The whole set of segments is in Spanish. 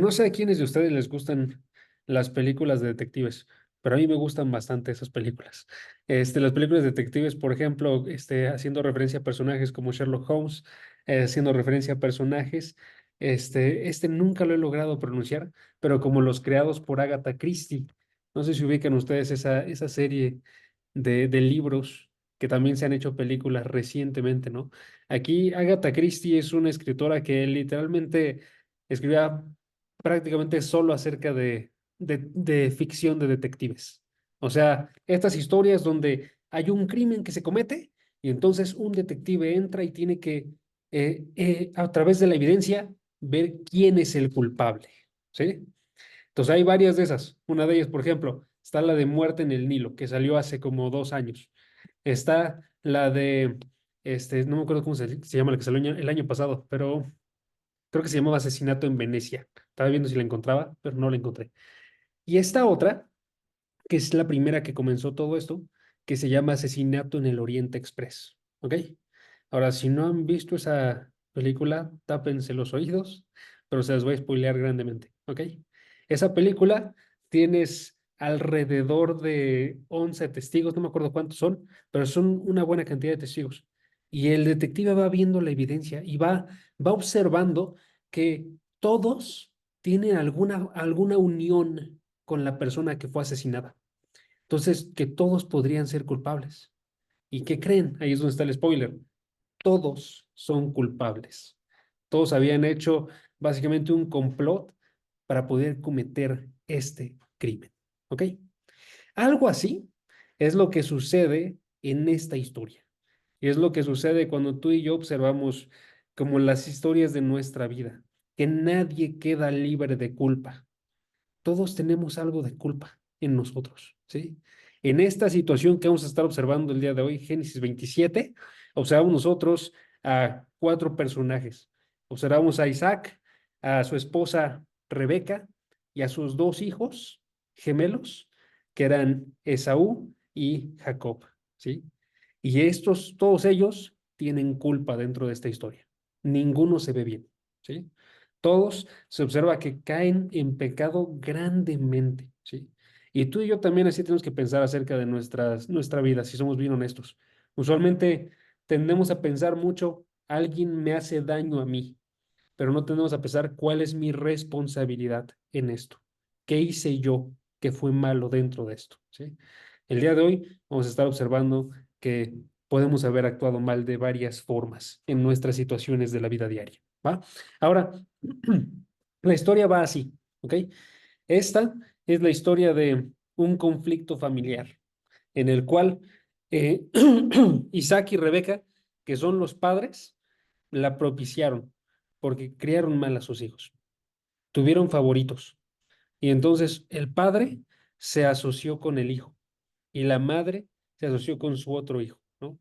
No sé a quiénes de ustedes les gustan las películas de detectives, pero a mí me gustan bastante esas películas. Las películas de detectives, por ejemplo, haciendo referencia a personajes como Sherlock Holmes, haciendo referencia a personajes, nunca lo he logrado pronunciar, pero como los creados por Agatha Christie. No sé si ubican ustedes esa serie de libros que también se han hecho películas recientemente, ¿no? Aquí Agatha Christie es una escritora que literalmente escribía prácticamente solo acerca de ficción de detectives. O sea, estas historias donde hay un crimen que se comete y entonces un detective entra y tiene que, a través de la evidencia, ver quién es el culpable, ¿sí? Entonces hay varias de esas. Una de ellas, por ejemplo, está la de Muerte en el Nilo, que salió hace como 2 años. Está la de, no me acuerdo cómo se llama, la que salió el año pasado, pero creo que se llamaba Asesinato en Venecia. Estaba viendo si la encontraba, pero no la encontré. Y esta otra, que es la primera que comenzó todo esto, que se llama Asesinato en el Oriente Express. ¿Ok? Ahora, si no han visto esa película, tápense los oídos, pero se las voy a spoilear grandemente. ¿Ok? Esa película tienes alrededor de 11 testigos, no me acuerdo cuántos son, pero son una buena cantidad de testigos. Y el detective va viendo la evidencia y va observando que todos tienen alguna unión con la persona que fue asesinada. Entonces, que todos podrían ser culpables. ¿Y qué creen? Ahí es donde está el spoiler. Todos son culpables. Todos habían hecho básicamente un complot para poder cometer este crimen. ¿Ok? Algo así es lo que sucede en esta historia. Y es lo que sucede cuando tú y yo observamos como las historias de nuestra vida, que nadie queda libre de culpa. Todos tenemos algo de culpa en nosotros, ¿sí? En esta situación que vamos a estar observando el día de hoy, Génesis 27, observamos nosotros a cuatro personajes. Observamos a Isaac, a su esposa Rebeca y a sus dos hijos gemelos, que eran Esaú y Jacob, ¿sí? Y estos, todos ellos tienen culpa dentro de esta historia. Ninguno se ve bien, ¿sí? Todos se observa que caen en pecado grandemente, ¿sí? Y tú y yo también así tenemos que pensar acerca de nuestra vida, si somos bien honestos. Usualmente tendemos a pensar mucho, alguien me hace daño a mí, pero no tendemos a pensar cuál es mi responsabilidad en esto. ¿Qué hice yo que fue malo dentro de esto? ¿Sí? El día de hoy vamos a estar observando que podemos haber actuado mal de varias formas en nuestras situaciones de la vida diaria, ¿va? Ahora, la historia va así, ¿ok? Esta es la historia de un conflicto familiar en el cual eh, Isaac y Rebeca, que son los padres, la propiciaron porque criaron mal a sus hijos. Tuvieron favoritos. Y entonces el padre se asoció con el hijo y la madre se asoció con su otro hijo, ¿no?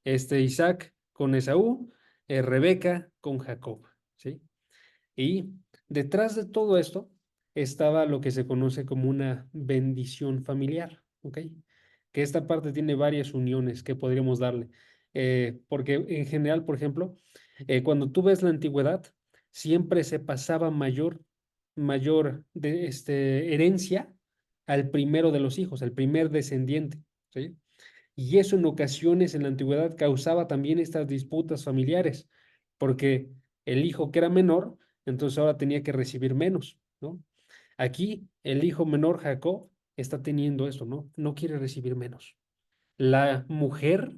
Isaac con Esaú, Rebeca con Jacob, ¿sí? Y detrás de todo esto estaba lo que se conoce como una bendición familiar, ¿ok? Que esta parte tiene varias uniones que podríamos darle. Porque en general, por ejemplo, cuando tú ves la antigüedad, siempre se pasaba mayor herencia al primero de los hijos, al primer descendiente, ¿sí? Y eso en ocasiones en la antigüedad causaba también estas disputas familiares, porque el hijo que era menor, entonces ahora tenía que recibir menos, ¿no? Aquí el hijo menor, Jacob, está teniendo esto, ¿no? No quiere recibir menos. La mujer,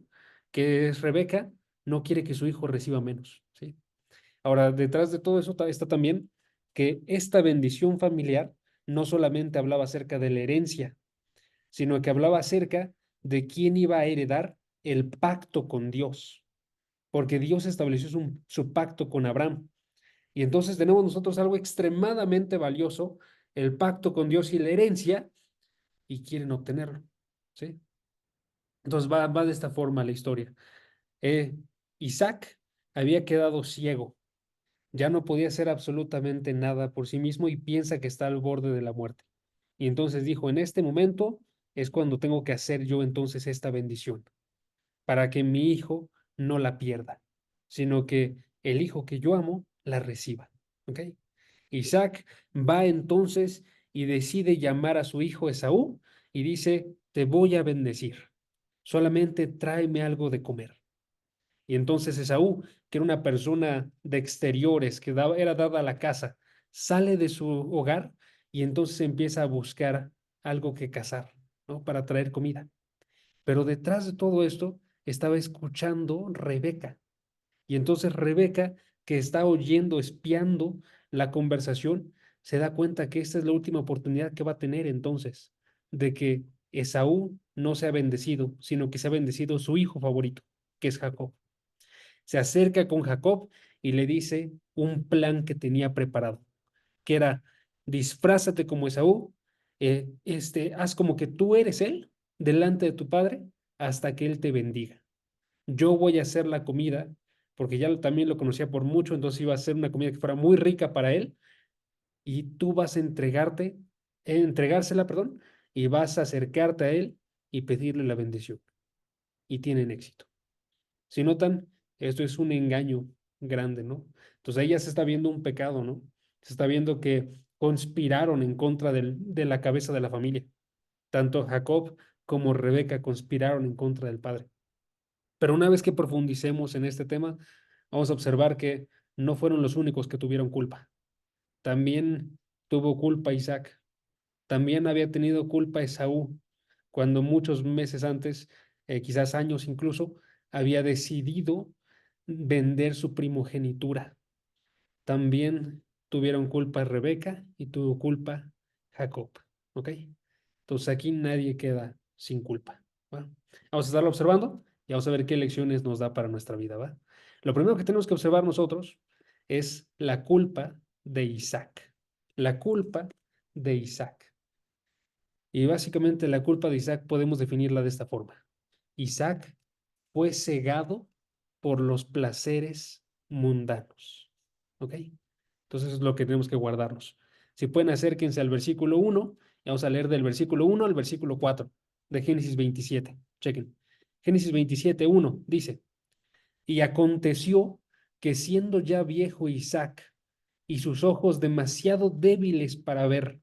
que es Rebeca, no quiere que su hijo reciba menos, ¿sí? Ahora, detrás de todo eso está también que esta bendición familiar no solamente hablaba acerca de la herencia, sino que hablaba acerca de quién iba a heredar el pacto con Dios, porque Dios estableció su pacto con Abraham. Y entonces tenemos nosotros algo extremadamente valioso, el pacto con Dios y la herencia, y quieren obtenerlo, ¿sí? Entonces va de esta forma la historia. Eh, Isaac había quedado ciego, ya no podía hacer absolutamente nada por sí mismo y piensa que está al borde de la muerte. Y entonces dijo, en este momento es cuando tengo que hacer yo entonces esta bendición, para que mi hijo no la pierda, sino que el hijo que yo amo la reciba. ¿Ok? Isaac va entonces y decide llamar a su hijo Esaú y dice, te voy a bendecir, solamente tráeme algo de comer. Y entonces Esaú, que era una persona de exteriores, que era dada a la casa, sale de su hogar y entonces empieza a buscar algo que cazar, ¿no? Para traer comida. Pero detrás de todo esto estaba escuchando Rebeca. Y entonces Rebeca, que está oyendo, espiando la conversación, se da cuenta que esta es la última oportunidad que va a tener entonces de que Esaú no sea bendecido, sino que sea bendecido su hijo favorito, que es Jacob. Se acerca con Jacob y le dice un plan que tenía preparado, que era, disfrázate como Esaú, haz como que tú eres él delante de tu padre hasta que él te bendiga. Yo voy a hacer la comida, porque ya también lo conocía por mucho, entonces iba a hacer una comida que fuera muy rica para él, y tú vas a entregársela, perdón, y vas a acercarte a él y pedirle la bendición. Y tienen éxito. Si notan, esto es un engaño grande, ¿no? Entonces ella se está viendo un pecado, ¿no? Se está viendo que conspiraron en contra de la cabeza de la familia. Tanto Jacob como Rebeca conspiraron en contra del padre. Pero una vez que profundicemos en este tema, vamos a observar que no fueron los únicos que tuvieron culpa. También tuvo culpa Isaac. También había tenido culpa Esaú, cuando muchos meses antes, quizás años incluso, había decidido vender su primogenitura. También tuvieron culpa Rebeca y tuvo culpa Jacob. ¿Ok? Entonces aquí nadie queda sin culpa. ¿Va? Vamos a estarlo observando y vamos a ver qué lecciones nos da para nuestra vida. ¿Va? Lo primero que tenemos que observar nosotros es la culpa de Isaac. La culpa de Isaac. Y básicamente la culpa de Isaac podemos definirla de esta forma. Isaac fue cegado por los placeres mundanos. ¿Ok? Entonces es lo que tenemos que guardarnos. Si pueden, acérquense al versículo 1 y vamos a leer del versículo 1 al versículo 4 de Génesis 27. Chequen. Génesis 27, 1 dice, y aconteció que siendo ya viejo Isaac y sus ojos demasiado débiles para ver,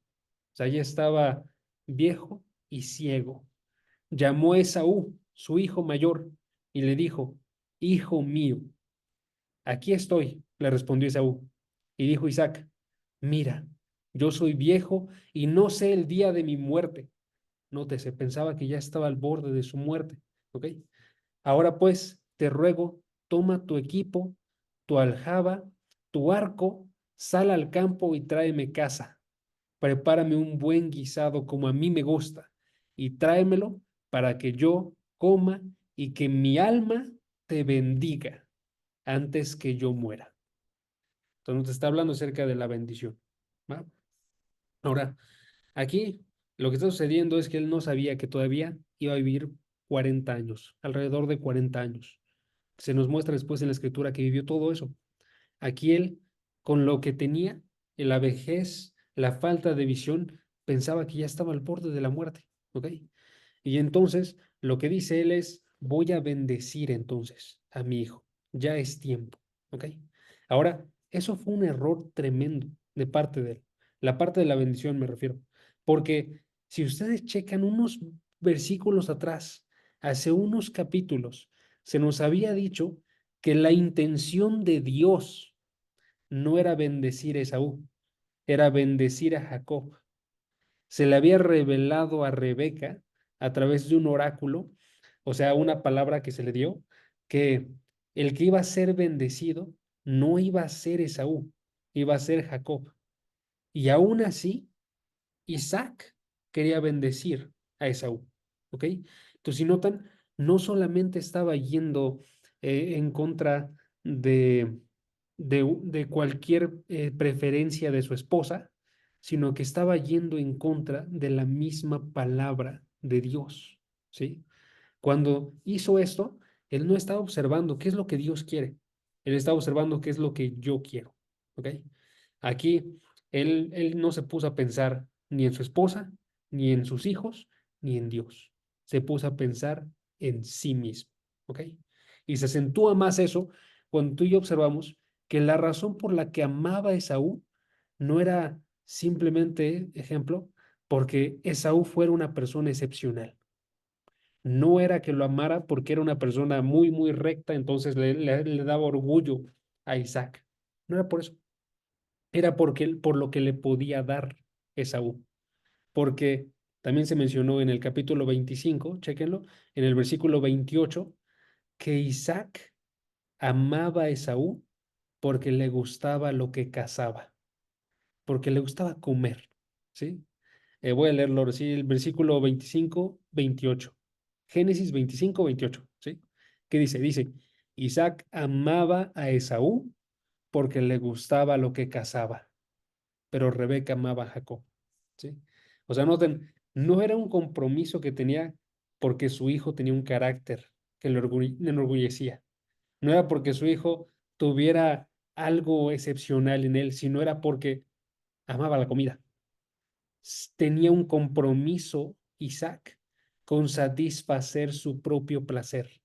o sea, ya estaba viejo y ciego, llamó a Esaú, su hijo mayor, y le dijo, hijo mío. Aquí estoy, le respondió Esaú. Y dijo Isaac, mira, yo soy viejo y no sé el día de mi muerte. Nótese, pensaba que ya estaba al borde de su muerte. ¿Ok? Ahora pues, te ruego, toma tu equipo, tu aljaba, tu arco, sal al campo y tráeme caza. Prepárame un buen guisado como a mí me gusta y tráemelo para que yo coma y que mi alma te bendiga antes que yo muera. Entonces, te está hablando acerca de la bendición. ¿Va? Ahora, aquí lo que está sucediendo es que él no sabía que todavía iba a vivir 40 años, alrededor de 40 años. Se nos muestra después en la escritura que vivió todo eso. Aquí él, con lo que tenía, en la vejez, la falta de visión, pensaba que ya estaba al borde de la muerte. ¿Ok? Y entonces lo que dice él es, voy a bendecir entonces a mi hijo. Ya es tiempo. ¿Ok? Ahora, eso fue un error tremendo de parte de él. La parte de la bendición me refiero. Porque si ustedes checan unos versículos atrás, hace unos capítulos, se nos había dicho que la intención de Dios no era bendecir a Esaú, era bendecir a Jacob. Se le había revelado a Rebeca a través de un oráculo, o sea, una palabra que se le dio, que el que iba a ser bendecido no iba a ser Esaú, iba a ser Jacob. Y aún así, Isaac quería bendecir a Esaú. ¿Ok? Entonces, si notan, no solamente estaba yendo en contra de, de cualquier preferencia de su esposa, sino que estaba yendo en contra de la misma palabra de Dios. ¿Sí? Cuando hizo esto, él no estaba observando qué es lo que Dios quiere. Él estaba observando qué es lo que yo quiero. ¿Ok? Aquí él no se puso a pensar ni en su esposa, ni en sus hijos, ni en Dios. Se puso a pensar en sí mismo. ¿Ok? Y se acentúa más eso cuando tú y yo observamos que la razón por la que amaba a Esaú no era simplemente, ejemplo, porque Esaú fuera una persona excepcional. No era que lo amara porque era una persona muy, muy recta, entonces le daba orgullo a Isaac. No era por eso, era por lo que le podía dar Esaú. Porque también se mencionó en el capítulo 25, chéquenlo, en el versículo 28, que Isaac amaba a Esaú porque le gustaba lo que cazaba, porque le gustaba comer, ¿sí? Voy a leerlo ahora sí, el versículo 25, 28. Génesis 25, 28, ¿sí? ¿Qué dice? Dice, Isaac amaba a Esaú porque le gustaba lo que cazaba, pero Rebeca amaba a Jacob, ¿sí? O sea, noten, no era un compromiso que tenía porque su hijo tenía un carácter que le enorgullecía. No era porque su hijo tuviera algo excepcional en él, sino era porque amaba la comida. Tenía un compromiso, Isaac, con satisfacer su propio placer,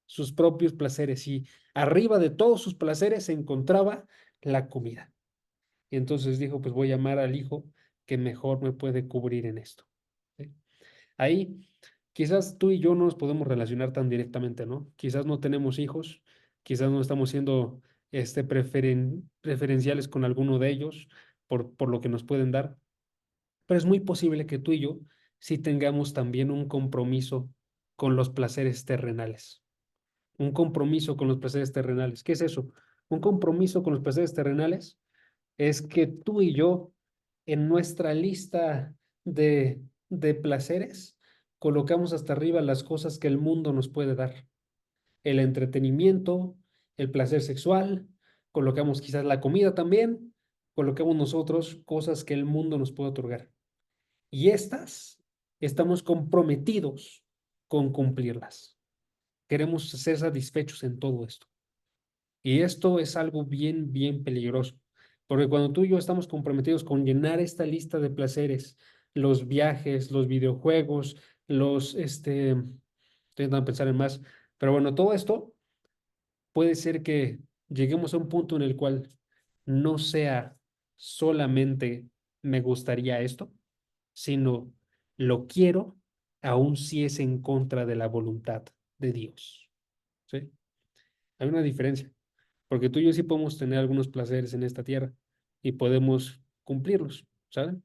sus propios placeres. Y arriba de todos sus placeres se encontraba la comida. Y entonces dijo, pues voy a amar al hijo que mejor me puede cubrir en esto. ¿Sí? Ahí quizás tú y yo no nos podemos relacionar tan directamente, ¿no? Quizás no tenemos hijos, quizás no estamos siendo preferenciales con alguno de ellos por lo que nos pueden dar, pero es muy posible que tú y yo sí tengamos también un compromiso con los placeres terrenales. Un compromiso con los placeres terrenales. ¿Qué es eso? Un compromiso con los placeres terrenales es que tú y yo en nuestra lista de placeres colocamos hasta arriba las cosas que el mundo nos puede dar. El entretenimiento, el placer sexual, colocamos quizás la comida también, colocamos nosotros cosas que el mundo nos puede otorgar. Y estas estamos comprometidos con cumplirlas. Queremos ser satisfechos en todo esto. Y esto es algo bien, bien peligroso, porque cuando tú y yo estamos comprometidos con llenar esta lista de placeres, los viajes, los videojuegos, estoy intentando pensar en más, pero bueno, todo esto puede ser que lleguemos a un punto en el cual no sea solamente me gustaría esto, sino lo quiero, aun si es en contra de la voluntad de Dios. ¿Sí? Hay una diferencia. Porque tú y yo sí podemos tener algunos placeres en esta tierra y podemos cumplirlos, ¿saben?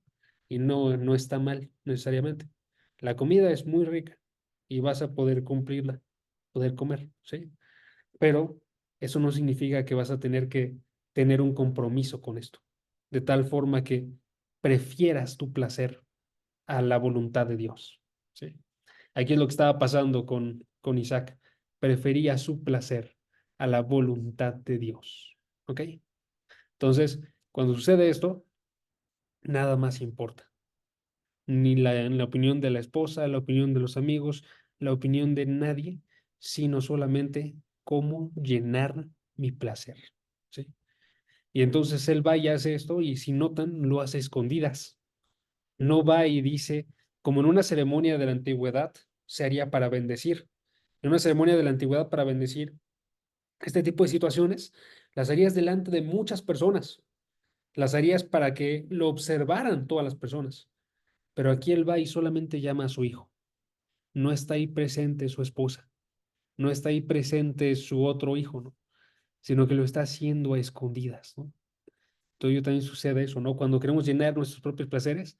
Y no, no está mal necesariamente. La comida es muy rica y vas a poder cumplirla, poder comer, ¿sí? Pero eso no significa que vas a tener que tener un compromiso con esto, de tal forma que prefieras tu placer a la voluntad de Dios, ¿sí? Aquí es lo que estaba pasando con Isaac. Prefería su placer a la voluntad de Dios. ¿Ok? Entonces, cuando sucede esto, nada más importa. Ni la opinión de la esposa, la opinión de los amigos, la opinión de nadie, sino solamente cómo llenar mi placer. ¿Sí? Y entonces él va y hace esto, y si notan, lo hace a escondidas. No va y dice, como en una ceremonia de la antigüedad se haría para bendecir. En una ceremonia de la antigüedad para bendecir este tipo de situaciones, las harías delante de muchas personas, las harías para que lo observaran todas las personas. Pero aquí él va y solamente llama a su hijo. No está ahí presente su esposa, no está ahí presente su otro hijo, ¿no? Sino que lo está haciendo a escondidas, ¿no? Entonces también sucede eso, ¿no? Cuando queremos llenar nuestros propios placeres,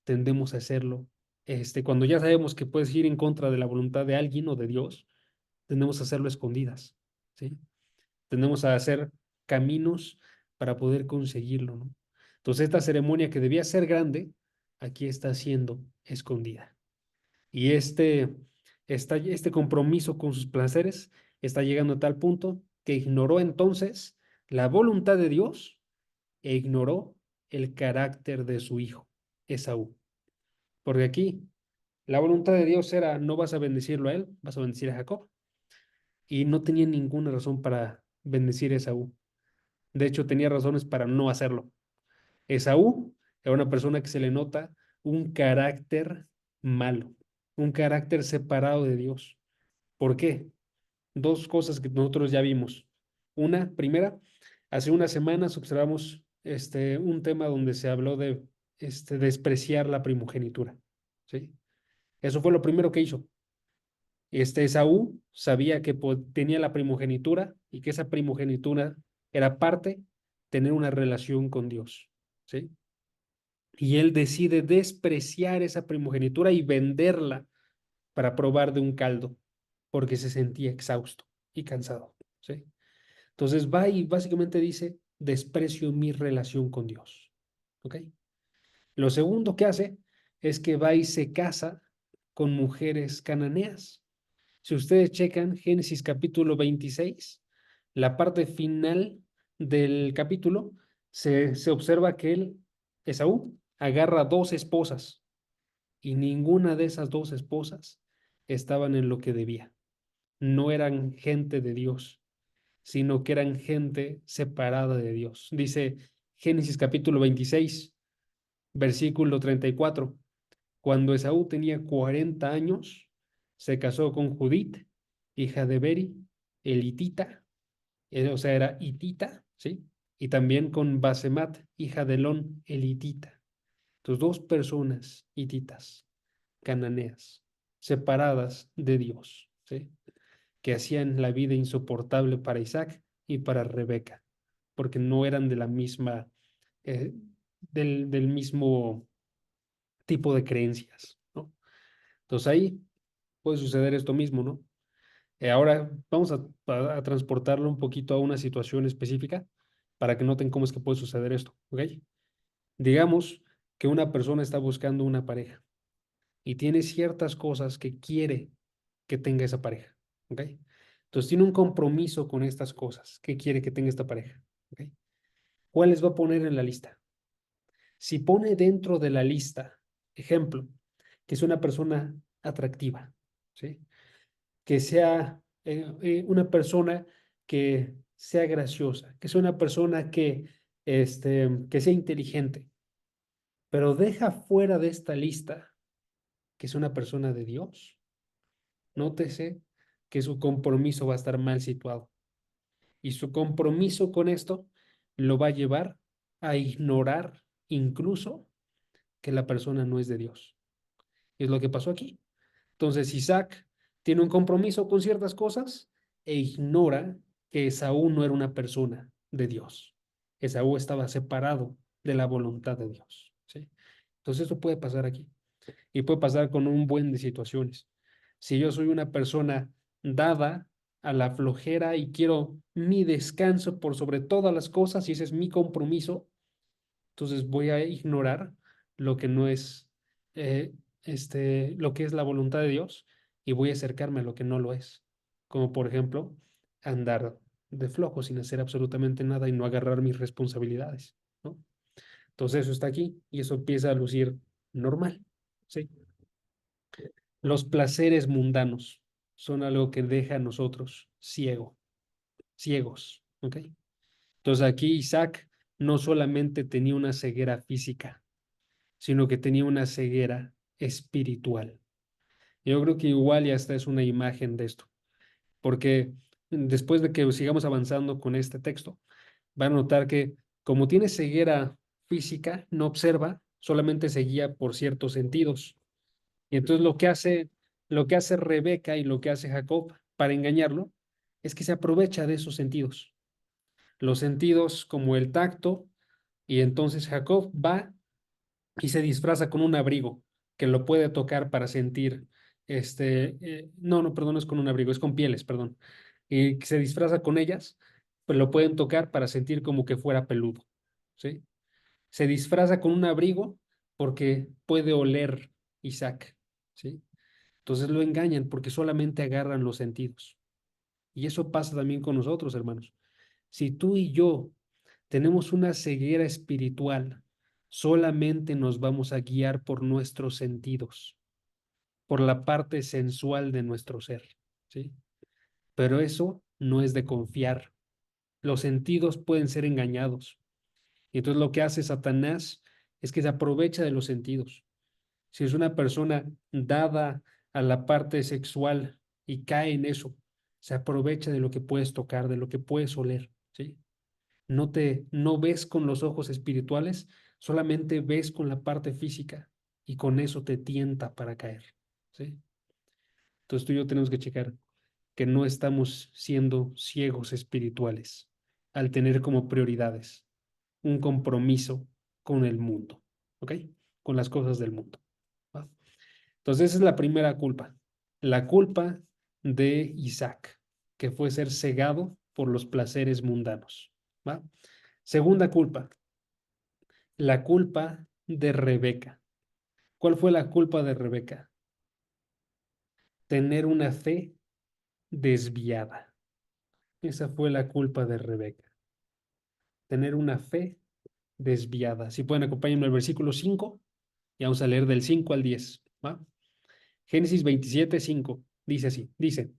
tendemos a hacerlo. Cuando ya sabemos que puedes ir en contra de la voluntad de alguien o de Dios, tendemos a hacerlo a escondidas, ¿sí? Tendemos a hacer caminos para poder conseguirlo, ¿no? Entonces esta ceremonia que debía ser grande, aquí está siendo escondida. Y este compromiso con sus placeres está llegando a tal punto que ignoró entonces la voluntad de Dios e ignoró el carácter de su hijo, Esaú. Porque aquí la voluntad de Dios era, no vas a bendecirlo a él, vas a bendecir a Jacob. Y no tenía ninguna razón para bendecir a Esaú. De hecho, tenía razones para no hacerlo. Esaú era una persona que se le nota un carácter malo, un carácter separado de Dios. ¿Por qué? Dos cosas que nosotros ya vimos. Una, primera, hace unas semanas observamos un tema donde se habló de despreciar la primogenitura, ¿sí? Eso fue lo primero que hizo. Esaú sabía que tenía la primogenitura y que esa primogenitura era parte tener una relación con Dios, ¿sí? Y él decide despreciar esa primogenitura y venderla para probar de un caldo, porque se sentía exhausto y cansado, ¿sí? Entonces va y básicamente dice, desprecio mi relación con Dios, ¿ok? Lo segundo que hace es que va y se casa con mujeres cananeas. Si ustedes checan Génesis capítulo 26, la parte final del capítulo, se observa que Esaú, agarra dos esposas y ninguna de esas dos esposas estaban en lo que debía. No eran gente de Dios, sino que eran gente separada de Dios. Dice Génesis capítulo 26, versículo 34. Cuando Esaú tenía 40 años, se casó con Judith, hija de Beri, el hitita, o sea, era hitita, ¿sí? Y también con Basemat, hija de Elón, el hitita. Entonces, dos personas hititas, cananeas, separadas de Dios, ¿sí? Que hacían la vida insoportable para Isaac y para Rebeca, porque no eran de la misma, eh, del mismo tipo de creencias, ¿no? Entonces ahí puede suceder esto mismo, ¿no? Ahora vamos a transportarlo un poquito a una situación específica para que noten cómo es que puede suceder esto, ¿ok? Digamos que una persona está buscando una pareja y tiene ciertas cosas que quiere que tenga esa pareja, ¿ok? Entonces tiene un compromiso con estas cosas que quiere que tenga esta pareja, ¿ok? ¿Cuáles va a poner en la lista? Si pone dentro de la lista, ejemplo, que es una persona atractiva, ¿sí? Que sea una persona que sea graciosa, que sea una persona que sea inteligente, pero deja fuera de esta lista que es una persona de Dios. Nótese que su compromiso va a estar mal situado y su compromiso con esto lo va a llevar a ignorar incluso que la persona no es de Dios. Es lo que pasó aquí. Entonces Isaac tiene un compromiso con ciertas cosas e ignora que Esaú no era una persona de Dios. Esaú estaba separado de la voluntad de Dios, ¿sí? Entonces eso puede pasar aquí y puede pasar con un buen de situaciones. Si yo soy una persona dada a la flojera y quiero mi descanso por sobre todas las cosas y ese es mi compromiso, entonces voy a ignorar lo que no es, eh, lo que es la voluntad de Dios y voy a acercarme a lo que no lo es. Como por ejemplo, andar de flojo sin hacer absolutamente nada y no agarrar mis responsabilidades, ¿no? Entonces eso está aquí y eso empieza a lucir normal, ¿sí? Los placeres mundanos son algo que deja a nosotros ciegos, ¿ok? Entonces aquí Isaac no solamente tenía una ceguera física, sino que tenía una ceguera espiritual. Yo creo que igual ya esta es una imagen de esto, porque después de que sigamos avanzando con este texto, van a notar que como tiene ceguera física, no observa, solamente se guía por ciertos sentidos. Y entonces lo que hace Rebeca y lo que hace Jacob para engañarlo es que se aprovecha de esos sentidos. Los sentidos como el tacto, y entonces Jacob va y se disfraza con un abrigo que lo puede tocar para sentir, no, perdón, no es con un abrigo, es con pieles, perdón, y se disfraza con ellas, pues lo pueden tocar para sentir como que fuera peludo, ¿sí? Se disfraza con un abrigo porque puede oler Isaac, ¿sí? Entonces lo engañan porque solamente agarran los sentidos. Y eso pasa también con nosotros, hermanos. Si tú y yo tenemos una ceguera espiritual, solamente nos vamos a guiar por nuestros sentidos, por la parte sensual de nuestro ser, ¿sí? Pero eso no es de confiar. Los sentidos pueden ser engañados. Y entonces lo que hace Satanás es que se aprovecha de los sentidos. Si es una persona dada a la parte sexual y cae en eso, se aprovecha de lo que puedes tocar, de lo que puedes oler, ¿sí? no ves con los ojos espirituales, solamente ves con la parte física y con eso te tienta para caer, ¿sí? Entonces tú y yo tenemos que checar que no estamos siendo ciegos espirituales al tener como prioridades un compromiso con el mundo, ¿ok? Con las cosas del mundo, ¿va? Entonces esa es la primera culpa, la culpa de Isaac, que fue ser cegado por los placeres mundanos, ¿va? Segunda culpa, la culpa de Rebeca. ¿Cuál fue la culpa de Rebeca? Tener una fe desviada. Esa fue la culpa de Rebeca, tener una fe desviada. Si pueden acompañarme al versículo 5 y vamos a leer del 5 al 10, ¿va? Génesis 27:5 dice así, dice,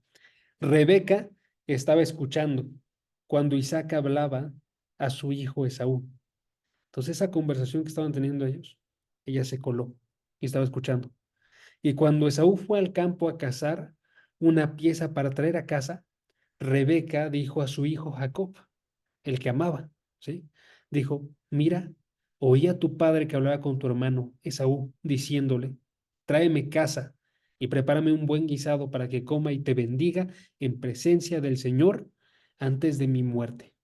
Rebeca estaba escuchando cuando Isaac hablaba a su hijo Esaú. Entonces esa conversación que estaban teniendo ellos, ella se coló y estaba escuchando. Y cuando Esaú fue al campo a cazar una pieza para traer a casa, Rebeca dijo a su hijo Jacob, el que amaba, ¿sí? Dijo, mira, oí a tu padre que hablaba con tu hermano Esaú, diciéndole, tráeme casa y prepárame un buen guisado para que coma y te bendiga en presencia del Señor antes de mi muerte.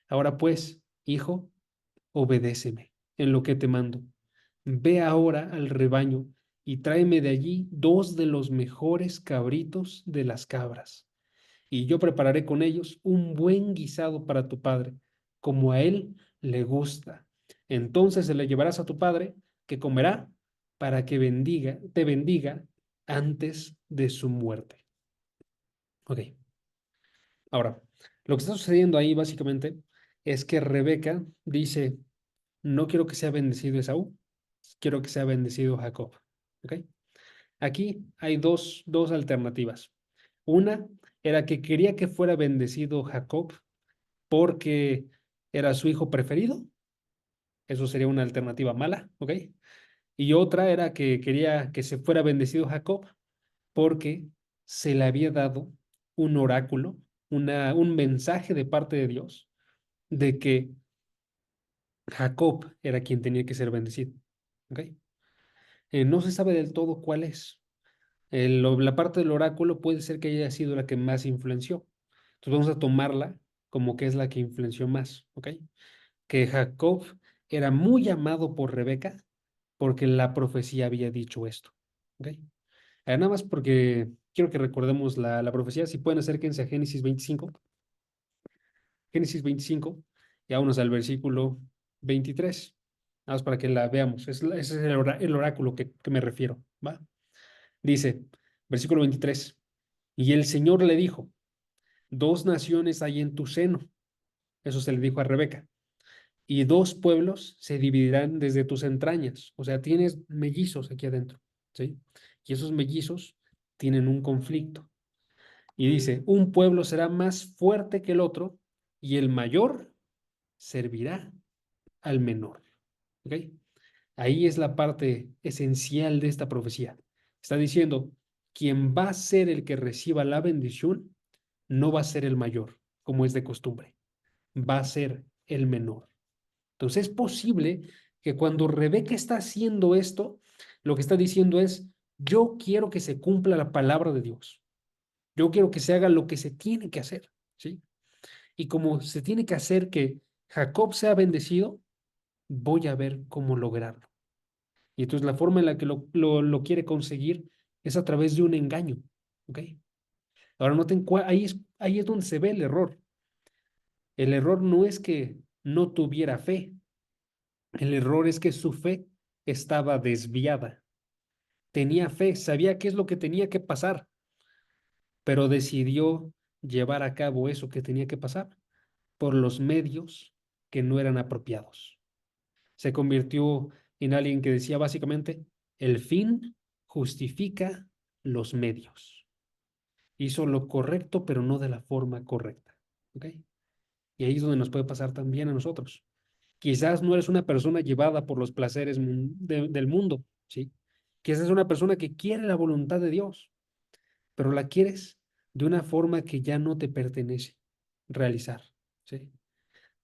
Ahora pues, hijo, obedéceme en lo que te mando. Ve ahora al rebaño y tráeme de allí 2 de los mejores cabritos de las cabras y yo prepararé con ellos un buen guisado para tu padre, como a él le gusta. Entonces se le llevarás a tu padre, que comerá, para que te bendiga antes de su muerte. Ok, ahora, lo que está sucediendo ahí básicamente es que Rebeca dice, no quiero que sea bendecido Esaú, quiero que sea bendecido Jacob. Ok, aquí hay dos alternativas. Una era que quería que fuera bendecido Jacob porque era su hijo preferido. Eso sería una alternativa mala, ¿ok? Y otra era que quería que se fuera bendecido Jacob porque se le había dado un oráculo, un mensaje de parte de Dios de que Jacob era quien tenía que ser bendecido, ¿ok? No se sabe del todo cuál es. La parte del oráculo puede ser que haya sido la que más influenció. Entonces vamos a tomarla como que es la que influenció más, ¿ok? Que Jacob era muy amado por Rebeca porque la profecía había dicho esto. ¿Ok? Nada más porque quiero que recordemos la profecía. Si pueden, acérquense a Génesis 25. Génesis 25, y vámonos al versículo 23. Nada más para que la veamos. Ese es el oráculo que me refiero. ¿Va? Dice, versículo 23. Y el Señor le dijo, 2 naciones hay en tu seno. Eso se le dijo a Rebeca. Y 2 pueblos se dividirán desde tus entrañas. O sea, tienes mellizos aquí adentro, ¿sí? Y esos mellizos tienen un conflicto. Y dice, un pueblo será más fuerte que el otro y el mayor servirá al menor. ¿Ok? Ahí es la parte esencial de esta profecía. Está diciendo, quien va a ser el que reciba la bendición no va a ser el mayor, como es de costumbre, va a ser el menor. Entonces es posible que cuando Rebeca está haciendo esto, lo que está diciendo es, yo quiero que se cumpla la palabra de Dios. Yo quiero que se haga lo que se tiene que hacer, ¿sí? Y como se tiene que hacer que Jacob sea bendecido, voy a ver cómo lograrlo. Y entonces la forma en la que lo quiere conseguir es a través de un engaño, ¿ok? Ahora noten, ahí es donde se ve el error. El error no es que no tuviera fe, el error es que su fe estaba desviada. Tenía fe, sabía qué es lo que tenía que pasar, pero decidió llevar a cabo eso que tenía que pasar por los medios que no eran apropiados. Se convirtió en alguien que decía básicamente, el fin justifica los medios. Hizo lo correcto, pero no de la forma correcta. ¿Ok? Y ahí es donde nos puede pasar también a nosotros. Quizás no eres una persona llevada por los placeres del mundo, ¿sí? Quizás es una persona que quiere la voluntad de Dios, pero la quieres de una forma que ya no te pertenece realizar, ¿sí?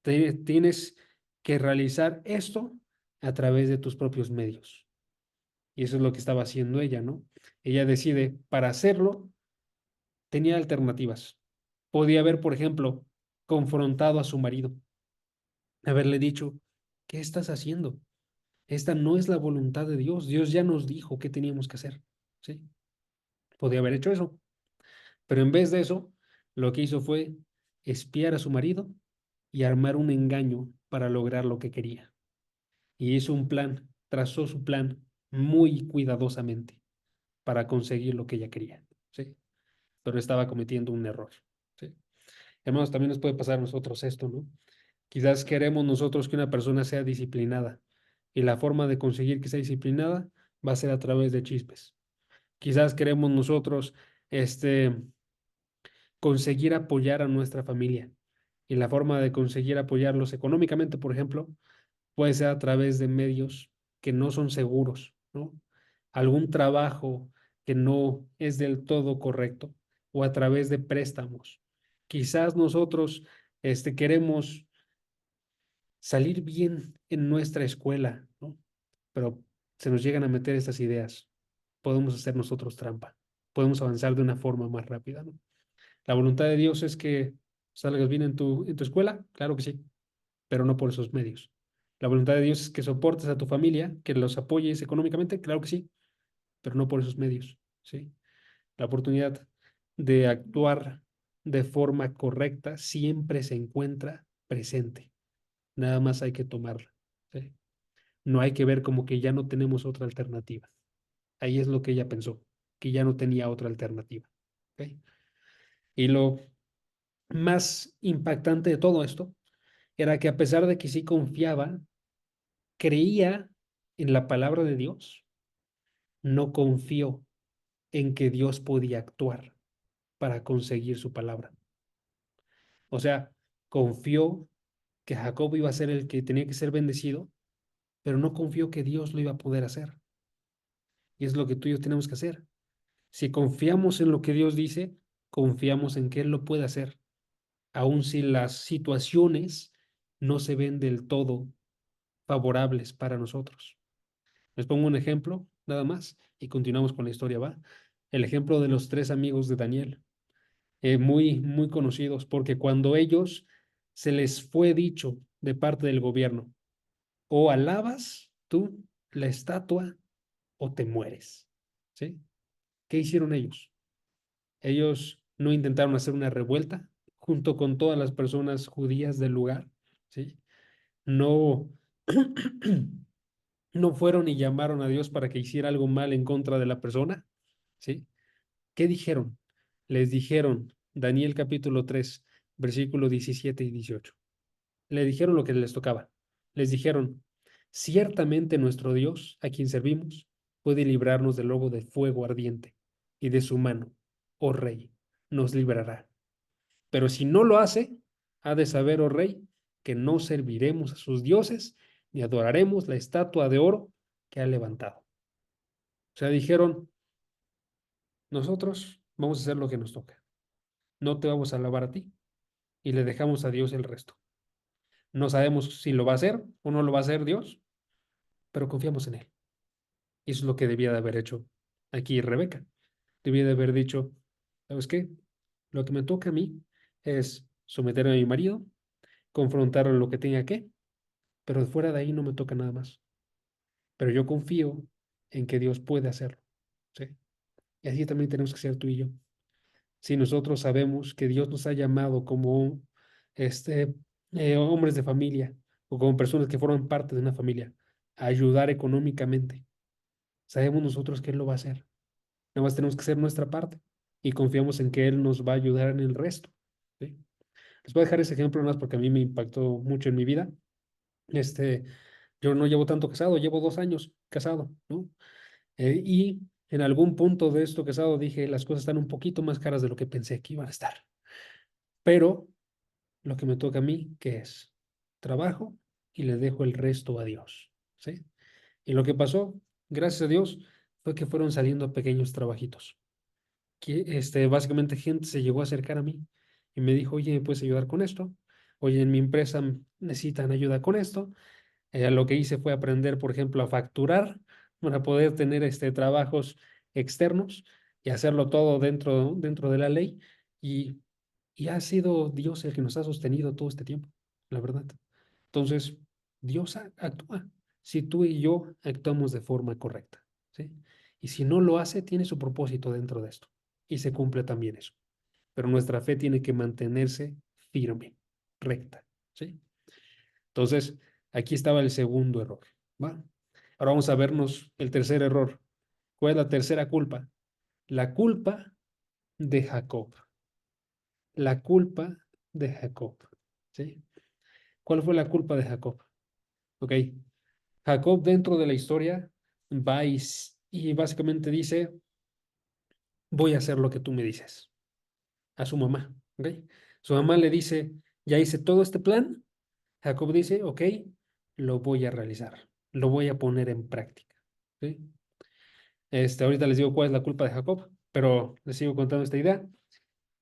Tienes que realizar esto a través de tus propios medios. Y eso es lo que estaba haciendo ella, ¿no? Ella decide, para hacerlo, tenía alternativas. Podía haber, por ejemplo, confrontado a su marido, haberle dicho, ¿qué estás haciendo? Esta no es la voluntad de Dios. Dios ya nos dijo qué teníamos que hacer. ¿Sí? Podía haber hecho eso. Pero en vez de eso, lo que hizo fue espiar a su marido y armar un engaño para lograr lo que quería. Y hizo un plan, trazó su plan muy cuidadosamente para conseguir lo que ella quería. ¿Sí? Pero estaba cometiendo un error. ¿Sí? Hermanos, también nos puede pasar a nosotros esto, ¿no? Quizás queremos nosotros que una persona sea disciplinada y la forma de conseguir que sea disciplinada va a ser a través de chismes. Quizás queremos nosotros conseguir apoyar a nuestra familia y la forma de conseguir apoyarlos económicamente, por ejemplo, puede ser a través de medios que no son seguros, ¿no? Algún trabajo que no es del todo correcto o a través de préstamos. Quizás nosotros queremos salir bien en nuestra escuela, ¿no? Pero se nos llegan a meter estas ideas. Podemos hacer nosotros trampa. Podemos avanzar de una forma más rápida, ¿no? La voluntad de Dios es que salgas bien en tu escuela, claro que sí, pero no por esos medios. La voluntad de Dios es que soportes a tu familia, que los apoyes económicamente, claro que sí, pero no por esos medios, ¿sí? La oportunidad de actuar de forma correcta siempre se encuentra presente. Nada más hay que tomarla, ¿sí? No hay que ver como que ya no tenemos otra alternativa. Ahí es lo que ella pensó, que ya no tenía otra alternativa, ¿ok? Y lo más impactante de todo esto era que a pesar de que sí confiaba, creía en la palabra de Dios, no confió en que Dios podía actuar para conseguir su palabra. O sea, confió que Jacob iba a ser el que tenía que ser bendecido, pero no confió que Dios lo iba a poder hacer. Y es lo que tú y yo tenemos que hacer. Si confiamos en lo que Dios dice, confiamos en que Él lo puede hacer, aun si las situaciones no se ven del todo favorables para nosotros. Les pongo un ejemplo, nada más, y continuamos con la historia, ¿va? El ejemplo de los tres amigos de Daniel, muy, muy conocidos, porque cuando ellos se les fue dicho de parte del gobierno, o alabas tú la estatua o te mueres, ¿sí? ¿Qué hicieron ellos? Ellos no intentaron hacer una revuelta junto con todas las personas judías del lugar, ¿sí? No, no fueron y llamaron a Dios para que hiciera algo mal en contra de la persona, ¿sí? ¿Qué dijeron? Les dijeron, Daniel capítulo 3 versículo 17 y 18. Le dijeron lo que les tocaba. Les dijeron, ciertamente nuestro Dios, a quien servimos, puede librarnos del lobo de fuego ardiente, y de su mano, oh rey, nos librará. Pero si no lo hace, ha de saber, oh rey, que no serviremos a sus dioses, ni adoraremos la estatua de oro que ha levantado. O sea, dijeron, nosotros vamos a hacer lo que nos toca. No te vamos a alabar a ti y le dejamos a Dios el resto. No sabemos si lo va a hacer o no lo va a hacer Dios, pero confiamos en Él. Y eso es lo que debía de haber hecho aquí Rebeca. Debía de haber dicho, ¿sabes qué? Lo que me toca a mí es someter a mi marido, confrontar lo que tenga que, pero fuera de ahí no me toca nada más. Pero yo confío en que Dios puede hacerlo, ¿sí? Y así también tenemos que ser tú y yo. Si nosotros sabemos que Dios nos ha llamado como este, hombres de familia o como personas que forman parte de una familia a ayudar económicamente, sabemos nosotros que Él lo va a hacer. Nada más tenemos que hacer nuestra parte y confiamos en que Él nos va a ayudar en el resto, ¿sí? Les voy a dejar ese ejemplo nada más porque a mí me impactó mucho en mi vida. Este, yo no llevo tanto casado, llevo 2 años casado, ¿no? Y en algún punto de esto casado dije, las cosas están un poquito más caras de lo que pensé que iban a estar. Pero lo que me toca a mí, ¿qué es? Trabajo y le dejo el resto a Dios, ¿sí? Y lo que pasó, gracias a Dios, fue que fueron saliendo pequeños trabajitos. Que básicamente gente se llegó a acercar a mí y me dijo, oye, ¿me puedes ayudar con esto? oye, en mi empresa necesitan ayuda con esto. Lo que hice fue aprender, por ejemplo, a facturar para poder tener trabajos externos y hacerlo todo dentro de la ley. Y, y ha sido Dios el que nos ha sostenido todo este tiempo, la verdad. Entonces, Dios actúa si tú y yo actuamos de forma correcta, ¿sí? Y si no lo hace, tiene su propósito dentro de esto y se cumple también eso. Pero nuestra fe tiene que mantenerse firme, recta, ¿sí? Entonces, aquí estaba el segundo error, ¿va? Ahora vamos a vernos el tercer error. ¿Cuál es la tercera culpa? La culpa de Jacob. La culpa de Jacob, ¿sí? ¿Cuál fue la culpa de Jacob? Ok, Jacob dentro de la historia va y básicamente dice, voy a hacer lo que tú me dices, a su mamá, ¿ok? Su mamá le dice, ya hice todo este plan. Jacob dice, ok, lo voy a realizar, lo voy a poner en práctica, ¿sí? Ahorita les digo cuál es la culpa de Jacob, pero les sigo contando esta idea.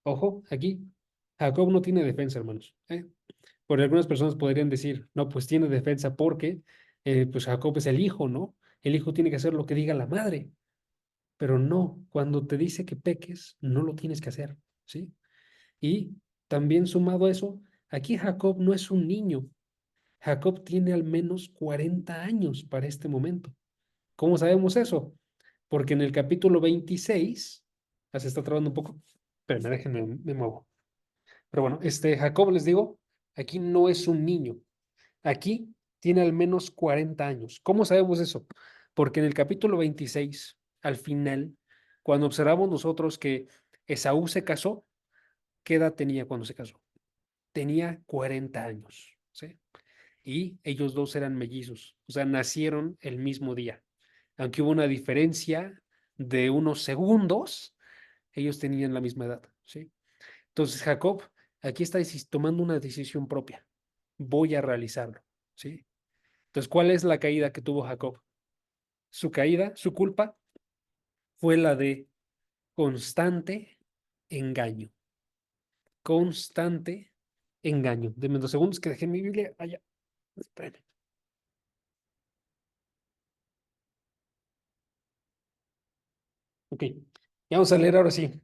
Ojo, aquí, Jacob no tiene defensa, hermanos, ¿eh? Por algunas personas podrían decir, no, pues tiene defensa porque, pues Jacob es el hijo, ¿no? El hijo tiene que hacer lo que diga la madre, pero no, cuando te dice que peques, no lo tienes que hacer, ¿sí? Y también sumado a eso, aquí Jacob no es un niño. Jacob tiene al menos 40 años para este momento. ¿Cómo sabemos eso? Porque en el capítulo 26, se está trabando un poco, pero déjenme, me muevo. Pero bueno, Jacob, les digo, aquí no es un niño. Aquí tiene al menos 40 años. ¿Cómo sabemos eso? Porque en el capítulo 26, al final, cuando observamos nosotros que Esaú se casó, ¿qué edad tenía cuando se casó? Tenía 40 años, ¿sí? Y ellos dos eran mellizos, o sea, nacieron el mismo día. Aunque hubo una diferencia de unos segundos, ellos tenían la misma edad, ¿sí? Entonces Jacob aquí está tomando una decisión propia. Voy a realizarlo, ¿sí? Entonces, ¿cuál es la caída que tuvo Jacob? Su caída, su culpa, fue la de constante engaño. Constante engaño. Deme 2 segundos que dejé mi Biblia allá. Espérenme. Ok. Y vamos a leer ahora sí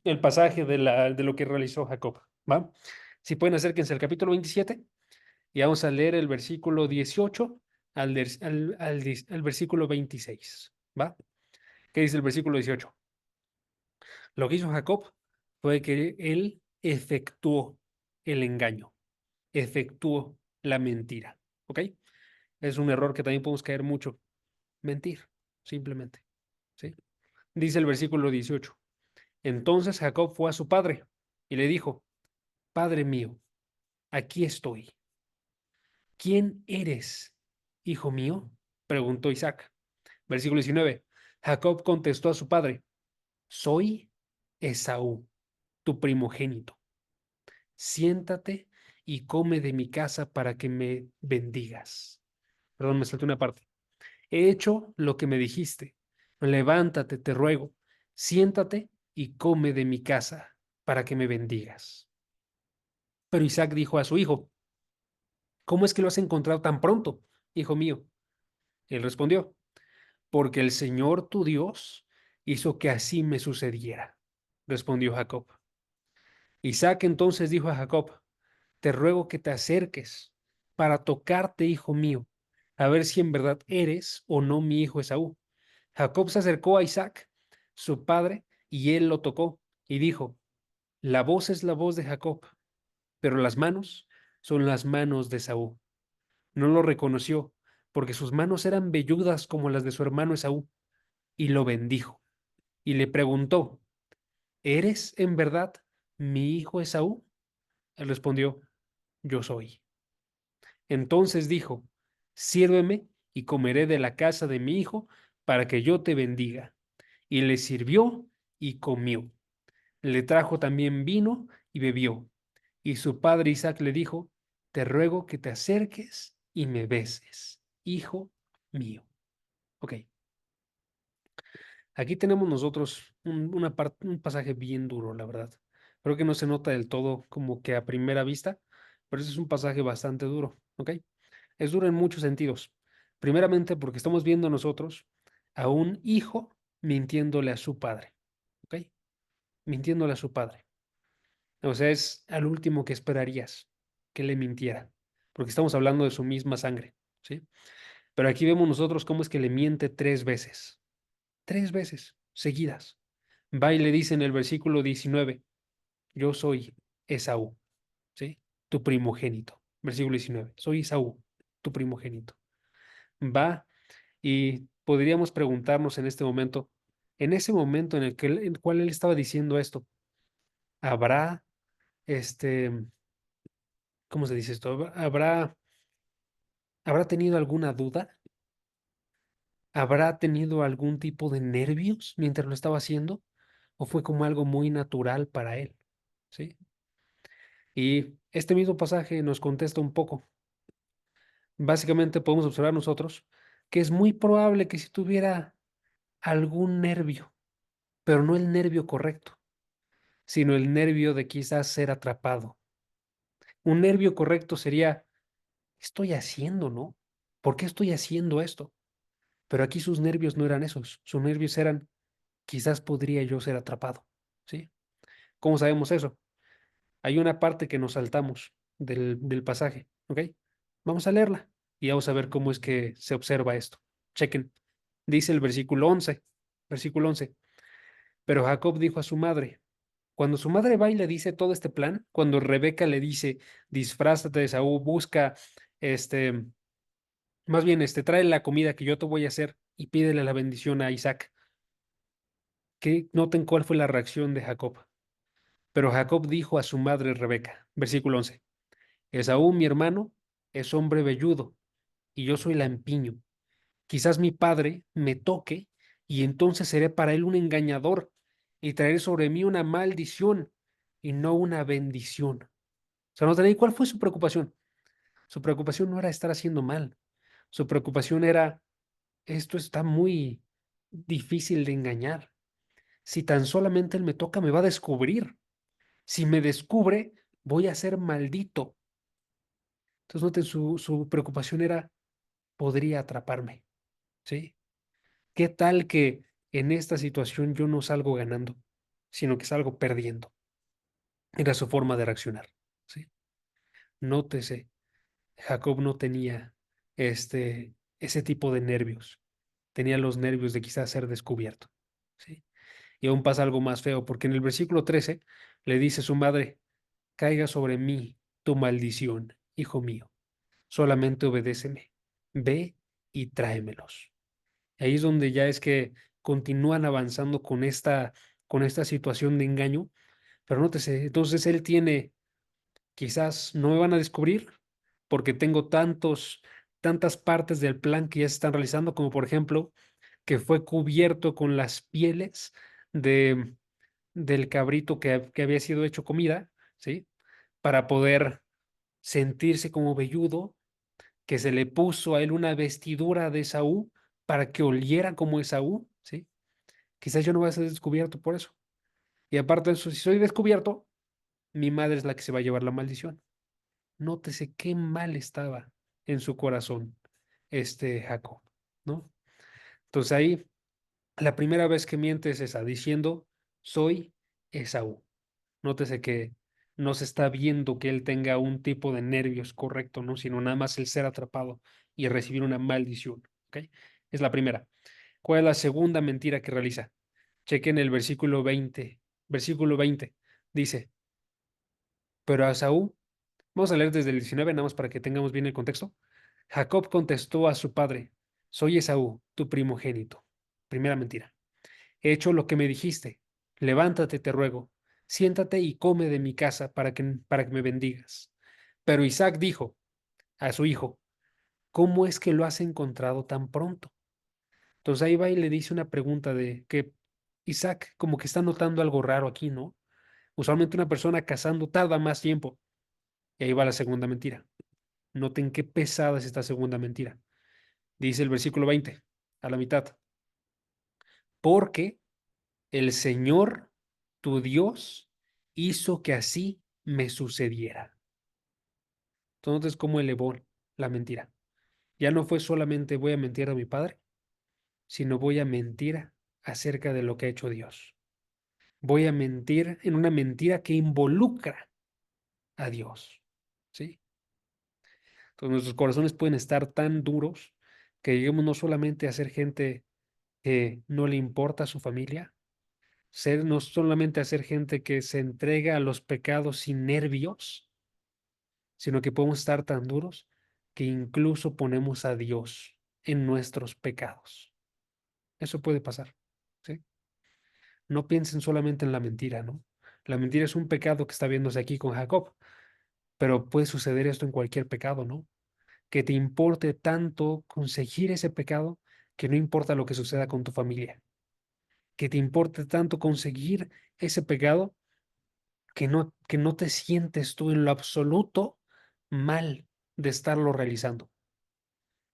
el pasaje de lo que realizó Jacob. ¿Va? Si pueden acérquense al capítulo 27 y vamos a leer el versículo 18 al versículo 26. ¿Va? ¿Qué dice el versículo 18? Lo que hizo Jacob fue que él efectuó el engaño, efectuó la mentira. ¿Ok? Es un error que también podemos caer mucho. Mentir, simplemente. ¿Sí? Dice el versículo 18. Entonces Jacob fue a su padre y le dijo, Padre mío, aquí estoy. ¿Quién eres, hijo mío? Preguntó Isaac. Versículo 19. Jacob contestó a su padre, soy Esaú, tu primogénito. Siéntate y come de mi casa para que me bendigas. Perdón, me salté una parte. He hecho lo que me dijiste. Levántate, te ruego. Siéntate y come de mi casa para que me bendigas. Pero Isaac dijo a su hijo, ¿cómo es que lo has encontrado tan pronto, hijo mío? Él respondió, porque el Señor tu Dios hizo que así me sucediera, respondió Jacob. Isaac entonces dijo a Jacob, te ruego que te acerques para tocarte, hijo mío, a ver si en verdad eres o no mi hijo Esaú. Jacob se acercó a Isaac, su padre, y él lo tocó y dijo, la voz es la voz de Jacob, pero las manos son las manos de Esaú. No lo reconoció, porque sus manos eran velludas como las de su hermano Esaú, y lo bendijo. Y le preguntó, ¿eres en verdad mi hijo Esaú? Él respondió, yo soy. Entonces dijo, sírveme y comeré de la casa de mi hijo para que yo te bendiga. Y le sirvió y comió. Le trajo también vino y bebió. Y su padre Isaac le dijo, te ruego que te acerques y me beses, hijo mío. Ok, aquí tenemos nosotros un pasaje bien duro, la verdad, Creo que no se nota del todo como que a primera vista, pero ese es un pasaje bastante duro, ¿ok? Es duro en muchos sentidos. Primeramente porque estamos viendo nosotros a un hijo mintiéndole a su padre, ¿ok? Mintiéndole a su padre. O sea, es al último que esperarías que le mintiera, porque estamos hablando de su misma sangre, ¿sí? Pero aquí vemos nosotros cómo es que le miente tres veces seguidas. Va y le dice en el versículo 19, yo soy Esaú, ¿sí? Tu primogénito. Versículo 19, soy Esaú, tu primogénito. Va y podríamos preguntarnos en ese momento en en el cual él estaba diciendo esto, ¿habrá, este, ¿cómo se dice esto? ¿Habrá tenido alguna duda? ¿Habrá tenido algún tipo de nervios mientras lo estaba haciendo? ¿O fue como algo muy natural para él? ¿Sí? Y este mismo pasaje nos contesta un poco. Básicamente podemos observar nosotros que es muy probable que si tuviera algún nervio, pero no el nervio correcto, sino el nervio de quizás ser atrapado. Un nervio correcto sería, ¿qué estoy haciendo, no? ¿Por qué estoy haciendo esto? Pero aquí sus nervios no eran esos, sus nervios eran, quizás podría yo ser atrapado, ¿sí? ¿Cómo sabemos eso? Hay una parte que nos saltamos del pasaje, ¿ok? Vamos a leerla y vamos a ver cómo es que se observa esto. Chequen. Dice el versículo 11. Pero Jacob dijo a su madre, cuando su madre va y le dice todo este plan, cuando Rebeca le dice, disfrázate de Saúl, busca, este, más bien, trae la comida que yo te voy a hacer y pídele la bendición a Isaac. Que noten cuál fue la reacción de Jacob. Pero Jacob dijo a su madre Rebeca, versículo 11, Esaú, mi hermano, es hombre velludo y yo soy lampiño. Quizás mi padre me toque y entonces seré para él un engañador y traeré sobre mí una maldición y no una bendición. O sea, ¿notan ahí cuál fue su preocupación? Su preocupación no era estar haciendo mal. Su preocupación era, esto está muy difícil de engañar. Si tan solamente él me toca, me va a descubrir. Si me descubre, voy a ser maldito. Entonces, noten, su preocupación era, podría atraparme, ¿sí? ¿Qué tal que en esta situación yo no salgo ganando, sino que salgo perdiendo? Era su forma de reaccionar, ¿sí? Nótese, Jacob no tenía ese tipo de nervios. Tenía los nervios de quizás ser descubierto, ¿sí? Y aún pasa algo más feo, porque en el versículo 13 le dice su madre, caiga sobre mí tu maldición, hijo mío, solamente obedéceme, ve y tráemelos. Ahí es donde ya es que continúan avanzando con esta situación de engaño, pero nótese, entonces él tiene, quizás no me van a descubrir porque tengo tantas partes del plan que ya se están realizando, como por ejemplo, que fue cubierto con las pieles de, del cabrito que había sido hecho comida, ¿sí? Para poder sentirse como velludo, que se le puso a él una vestidura de Esaú para que oliera como Esaú, ¿sí? Quizás yo no voy a ser descubierto por eso. Y aparte de eso, si soy descubierto, mi madre es la que se va a llevar la maldición. Nótese qué mal estaba en su corazón Jacob, ¿no? Entonces ahí, la primera vez que miente es esa, diciendo, soy Esaú. Nótese que no se está viendo que él tenga un tipo de nervios correcto, ¿no? Sino nada más el ser atrapado y recibir una maldición, ¿ok? Es la primera. ¿Cuál es la segunda mentira que realiza? Chequen el versículo 20. Versículo 20 dice, pero a Saúl, vamos a leer desde el 19 nada más para que tengamos bien el contexto. Jacob contestó a su padre, soy Esaú, tu primogénito. Primera mentira. He hecho lo que me dijiste. Levántate, te ruego. Siéntate y come de mi casa para que me bendigas. Pero Isaac dijo a su hijo, ¿cómo es que lo has encontrado tan pronto? Entonces ahí va y le dice una pregunta de que Isaac como que está notando algo raro aquí, ¿no? Usualmente una persona cazando tarda más tiempo. Y ahí va la segunda mentira. Noten qué pesada es esta segunda mentira. Dice el versículo 20, a la mitad. Porque el Señor, tu Dios, hizo que así me sucediera. Entonces, ¿cómo elevó la mentira? Ya no fue solamente voy a mentir a mi padre, sino voy a mentir acerca de lo que ha hecho Dios. Voy a mentir en una mentira que involucra a Dios. ¿Sí? Entonces, nuestros corazones pueden estar tan duros que lleguemos no solamente a ser gente que no le importa a su familia, no solamente a ser gente que se entrega a los pecados sin nervios, sino que podemos estar tan duros que incluso ponemos a Dios en nuestros pecados. Eso puede pasar, ¿sí? No piensen solamente en la mentira, ¿no? La mentira es un pecado que está viéndose aquí con Jacob, pero puede suceder esto en cualquier pecado, ¿no? Que te importe tanto conseguir ese pecado que no importa lo que suceda con tu familia, que te importe tanto conseguir ese pecado que no te sientes tú en lo absoluto mal de estarlo realizando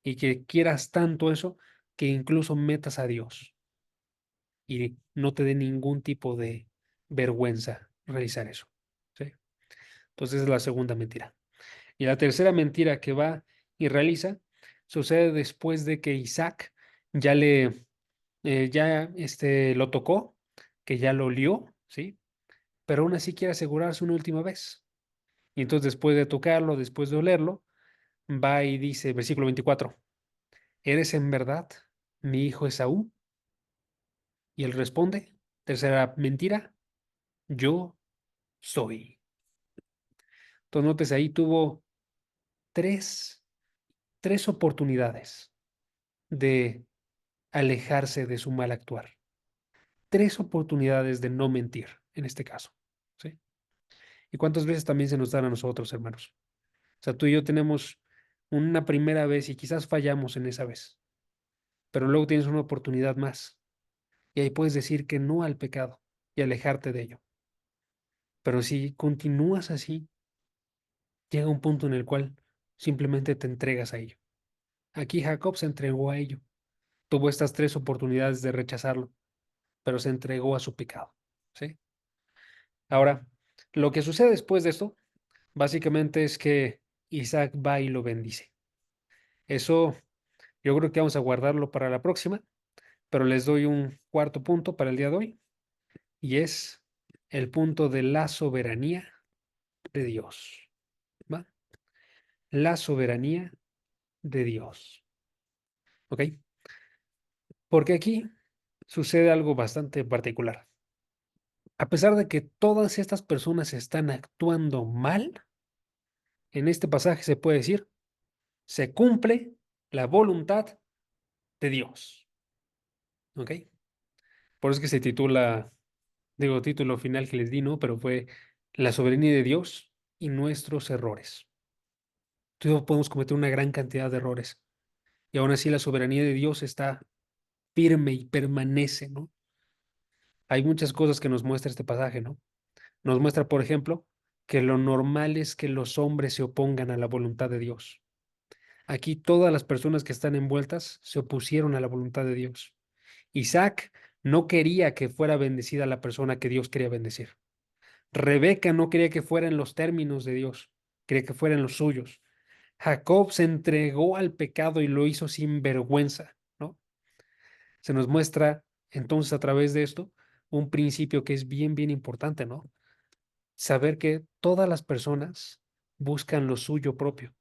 y que quieras tanto eso que incluso metas a Dios y no te dé ningún tipo de vergüenza realizar eso. ¿Sí? Entonces es la segunda mentira. Y la tercera mentira que va y realiza sucede después de que Isaac ya lo tocó, que ya lo olió, ¿sí? Pero aún así quiere asegurarse una última vez. Y entonces después de tocarlo, después de olerlo, va y dice, versículo 24, ¿eres en verdad mi hijo Esaú? Y él responde, tercera mentira, yo soy. Entonces notes ahí tuvo tres, tres oportunidades de alejarse de su mal actuar. Tres oportunidades de no mentir, en este caso. ¿Sí? ¿Y cuántas veces también se nos dan a nosotros, hermanos? O sea, tú y yo tenemos una primera vez y quizás fallamos en esa vez, pero luego tienes una oportunidad más y ahí puedes decir que no al pecado y alejarte de ello. Pero si continúas así, llega un punto en el cual simplemente te entregas a ello. Aquí Jacob se entregó a ello. Tuvo estas tres oportunidades de rechazarlo, pero se entregó a su pecado. ¿Sí? Ahora, lo que sucede después de esto, básicamente es que Isaac va y lo bendice. Eso yo creo que vamos a guardarlo para la próxima, pero les doy un cuarto punto para el día de hoy, y es el punto de la soberanía de Dios. ¿Va? La soberanía de Dios. ¿Ok? Porque aquí sucede algo bastante particular. A pesar de que todas estas personas están actuando mal, en este pasaje se puede decir, se cumple la voluntad de Dios. ¿Ok? Por eso es que se titula, digo, título final que les di, ¿no? Pero fue la soberanía de Dios y nuestros errores. Todos podemos cometer una gran cantidad de errores y aún así la soberanía de Dios está firme y permanece, ¿no? Hay muchas cosas que nos muestra este pasaje, ¿no? Nos muestra, por ejemplo, que lo normal es que los hombres se opongan a la voluntad de Dios. Aquí todas las personas que están envueltas se opusieron a la voluntad de Dios. Isaac no quería que fuera bendecida la persona que Dios quería bendecir. Rebeca no quería que fuera en los términos de Dios, quería que fuera en los suyos. Jacob se entregó al pecado y lo hizo sin vergüenza, ¿no? Se nos muestra entonces a través de esto un principio que es bien, bien importante, ¿no? Saber que todas las personas buscan lo suyo propio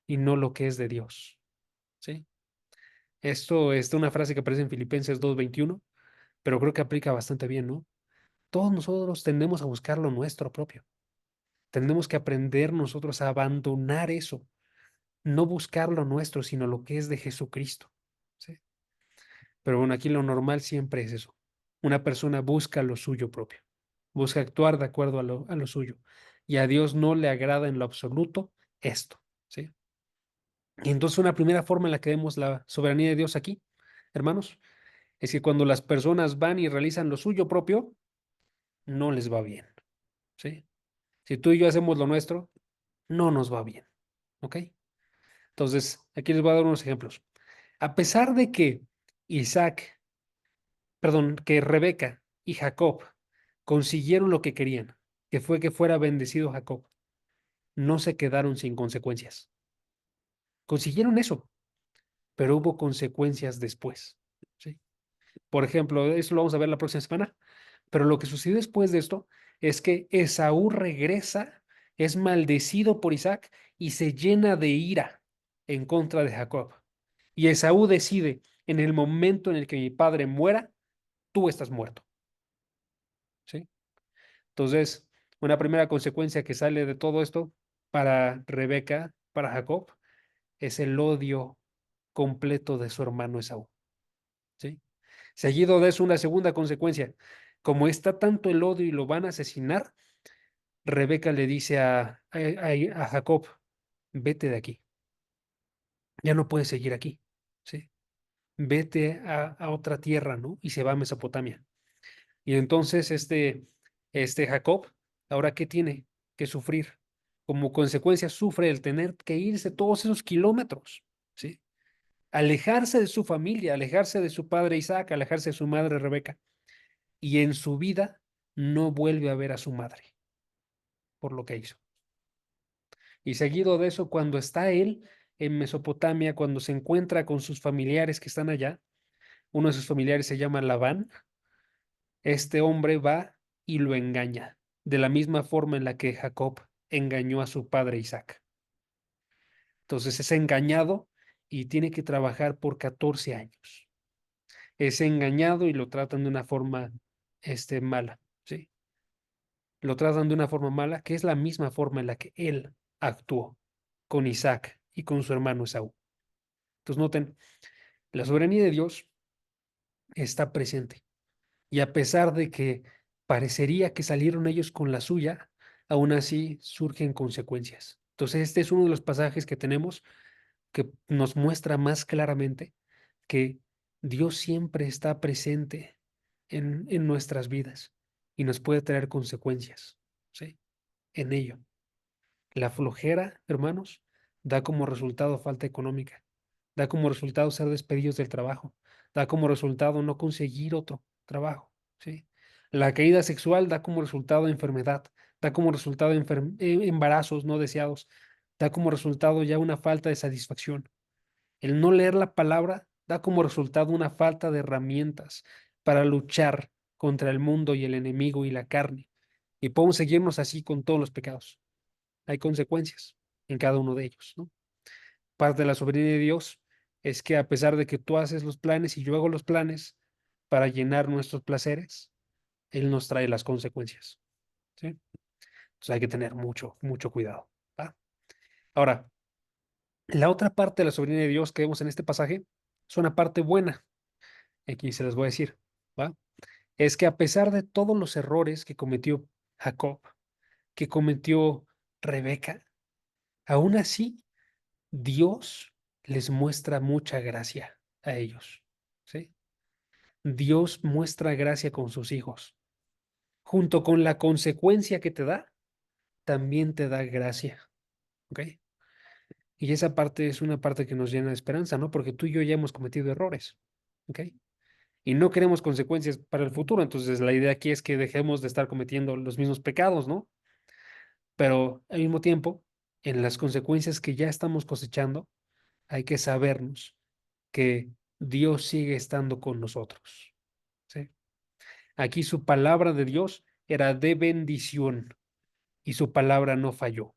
y no lo que es de Dios, ¿sí? Esto es una frase que aparece en Filipenses 2:21, pero creo que aplica bastante bien, ¿no? Todos nosotros tendemos a buscar lo nuestro propio. Tendemos que aprender nosotros a abandonar eso, no buscar lo nuestro, sino lo que es de Jesucristo, ¿sí? Pero bueno, aquí lo normal siempre es eso. Una persona busca lo suyo propio, busca actuar de acuerdo a lo suyo. Y a Dios no le agrada en lo absoluto esto, ¿sí? Y entonces una primera forma en la que vemos la soberanía de Dios aquí, hermanos, es que cuando las personas van y realizan lo suyo propio, no les va bien, ¿sí? Si tú y yo hacemos lo nuestro, no nos va bien, ¿ok? Entonces, aquí les voy a dar unos ejemplos. A pesar de que Isaac, perdón, que Rebeca y Jacob consiguieron lo que querían, que fue que fuera bendecido Jacob, no se quedaron sin consecuencias. Consiguieron eso, pero hubo consecuencias después. ¿Sí? Por ejemplo, eso lo vamos a ver la próxima semana, pero lo que sucedió después de esto es que Esaú regresa, es maldecido por Isaac y se llena de ira en contra de Jacob. Y Esaú decide, en el momento en el que mi padre muera, tú estás muerto. ¿Sí? Entonces, una primera consecuencia que sale de todo esto para Rebeca, para Jacob, es el odio completo de su hermano Esaú. ¿Sí? Seguido de eso, una segunda consecuencia. Como está tanto el odio y lo van a asesinar, Rebeca le dice a Jacob, vete de aquí, ya no puedes seguir aquí, ¿sí? Vete a otra tierra, ¿no? Y se va a Mesopotamia. Y entonces este Jacob, ¿ahora qué tiene que sufrir? Como consecuencia sufre el tener que irse todos esos kilómetros, ¿sí? Alejarse de su familia, alejarse de su padre Isaac, alejarse de su madre Rebeca. Y en su vida no vuelve a ver a su madre por lo que hizo. Y seguido de eso, cuando está él en Mesopotamia, cuando se encuentra con sus familiares que están allá, uno de sus familiares se llama Labán, este hombre va y lo engaña, de la misma forma en la que Jacob engañó a su padre Isaac. Entonces es engañado y tiene que trabajar por 14 años. Es engañado y lo tratan de una forma mala, ¿sí? Lo tratan de una forma mala, que es la misma forma en la que él actuó con Isaac y con su hermano Esaú. Entonces noten, la soberanía de Dios está presente y a pesar de que parecería que salieron ellos con la suya, aún así surgen consecuencias. Entonces este es uno de los pasajes que tenemos que nos muestra más claramente que Dios siempre está presente en nuestras vidas y nos puede traer consecuencias, ¿sí? En ello. La flojera, hermanos, da como resultado falta económica, da como resultado ser despedidos del trabajo, da como resultado no conseguir otro trabajo, ¿sí? La caída sexual da como resultado enfermedad, da como resultado embarazos no deseados, da como resultado ya una falta de satisfacción. El no leer la palabra da como resultado una falta de herramientas para luchar contra el mundo y el enemigo y la carne. Y podemos seguirnos así con todos los pecados. Hay consecuencias en cada uno de ellos, ¿no? Parte de la soberanía de Dios es que a pesar de que tú haces los planes y yo hago los planes para llenar nuestros placeres, Él nos trae las consecuencias, ¿sí? Entonces hay que tener mucho, mucho cuidado, ¿va? Ahora, la otra parte de la soberanía de Dios que vemos en este pasaje es una parte buena. Aquí se les voy a decir, ¿va? Es que a pesar de todos los errores que cometió Jacob, que cometió Rebeca, aún así Dios les muestra mucha gracia a ellos, ¿sí? Dios muestra gracia con sus hijos. Junto con la consecuencia que te da, también te da gracia, ¿ok? Y esa parte es una parte que nos llena de esperanza, ¿no? Porque tú y yo ya hemos cometido errores, ¿ok? Y no queremos consecuencias para el futuro, entonces la idea aquí es que dejemos de estar cometiendo los mismos pecados, ¿no? Pero al mismo tiempo, en las consecuencias que ya estamos cosechando, hay que sabernos que Dios sigue estando con nosotros. ¿Sí? Aquí su palabra de Dios era de bendición y su palabra no falló.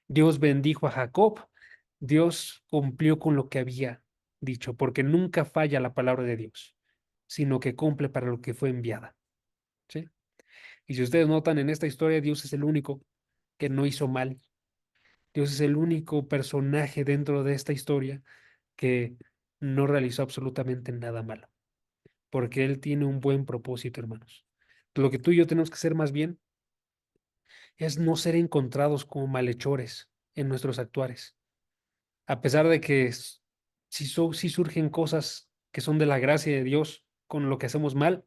Dios bendijo a Jacob, Dios cumplió con lo que había dicho, porque nunca falla la palabra de Dios, sino que cumple para lo que fue enviada. ¿Sí? Y si ustedes notan en esta historia, Dios es el único que no hizo mal. Dios es el único personaje dentro de esta historia que no realizó absolutamente nada malo, porque Él tiene un buen propósito, hermanos. Lo que tú y yo tenemos que hacer más bien es no ser encontrados como malhechores en nuestros actuares, a pesar de que sí surgen cosas que son de la gracia de Dios con lo que hacemos mal,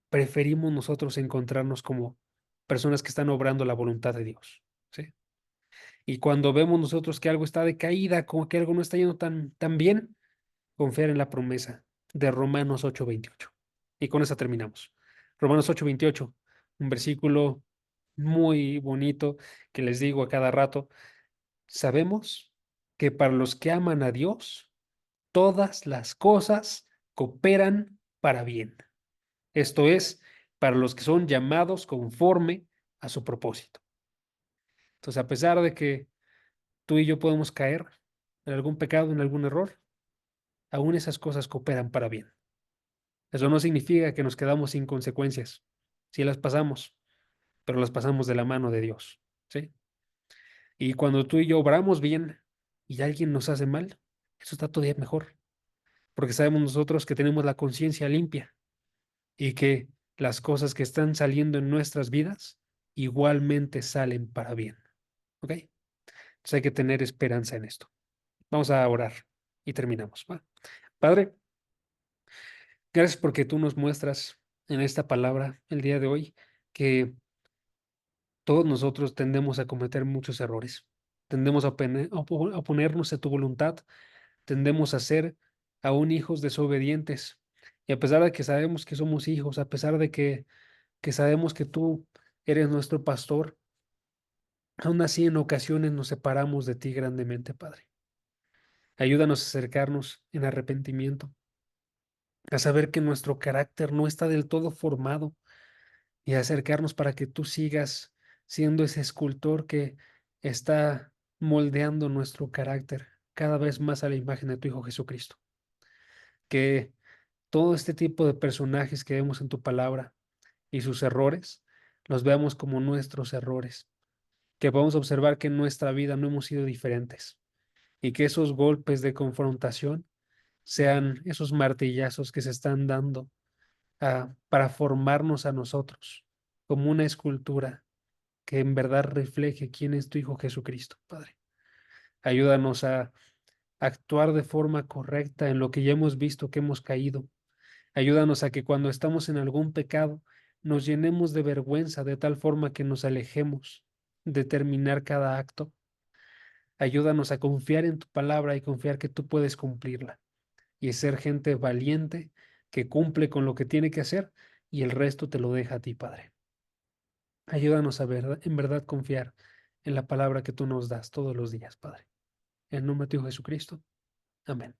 preferimos nosotros encontrarnos como personas que están obrando la voluntad de Dios, ¿sí? Y cuando vemos nosotros que algo está de caída, como que algo no está yendo tan bien, confiar en la promesa de Romanos 8:28. Y con esa terminamos. Romanos 8:28, un versículo muy bonito que les digo a cada rato. Sabemos que para los que aman a Dios, todas las cosas cooperan para bien. Esto es, para los que son llamados conforme a su propósito. Entonces, a pesar de que tú y yo podemos caer en algún pecado, en algún error, aún esas cosas cooperan para bien. Eso no significa que nos quedamos sin consecuencias. Sí las pasamos, pero las pasamos de la mano de Dios, ¿sí? Y cuando tú y yo obramos bien y alguien nos hace mal, eso está todavía mejor, porque sabemos nosotros que tenemos la conciencia limpia y que las cosas que están saliendo en nuestras vidas igualmente salen para bien, ¿ok? Entonces hay que tener esperanza en esto. Vamos a orar y terminamos, ¿va? Padre, gracias porque tú nos muestras en esta palabra el día de hoy que todos nosotros tendemos a cometer muchos errores. Tendemos a oponernos a tu voluntad, tendemos a ser aún hijos desobedientes. Y a pesar de que sabemos que somos hijos, a pesar de que sabemos que tú eres nuestro pastor, aún así en ocasiones nos separamos de ti grandemente, Padre. Ayúdanos a acercarnos en arrepentimiento, a saber que nuestro carácter no está del todo formado y a acercarnos para que tú sigas siendo ese escultor que está moldeando nuestro carácter cada vez más a la imagen de tu Hijo Jesucristo. Que todo este tipo de personajes que vemos en tu palabra y sus errores, los veamos como nuestros errores, que podamos observar que en nuestra vida no hemos sido diferentes y que esos golpes de confrontación sean esos martillazos que se están dando para formarnos a nosotros como una escultura que en verdad refleje quién es tu Hijo Jesucristo, Padre. Ayúdanos a actuar de forma correcta en lo que ya hemos visto que hemos caído. Ayúdanos a que cuando estamos en algún pecado nos llenemos de vergüenza de tal forma que nos alejemos de terminar cada acto. Ayúdanos a confiar en tu palabra y confiar que tú puedes cumplirla y ser gente valiente que cumple con lo que tiene que hacer y el resto te lo deja a ti, Padre. Ayúdanos a ver, en verdad confiar en la palabra que tú nos das todos los días, Padre. En el nombre de tu Hijo Jesucristo. Amén.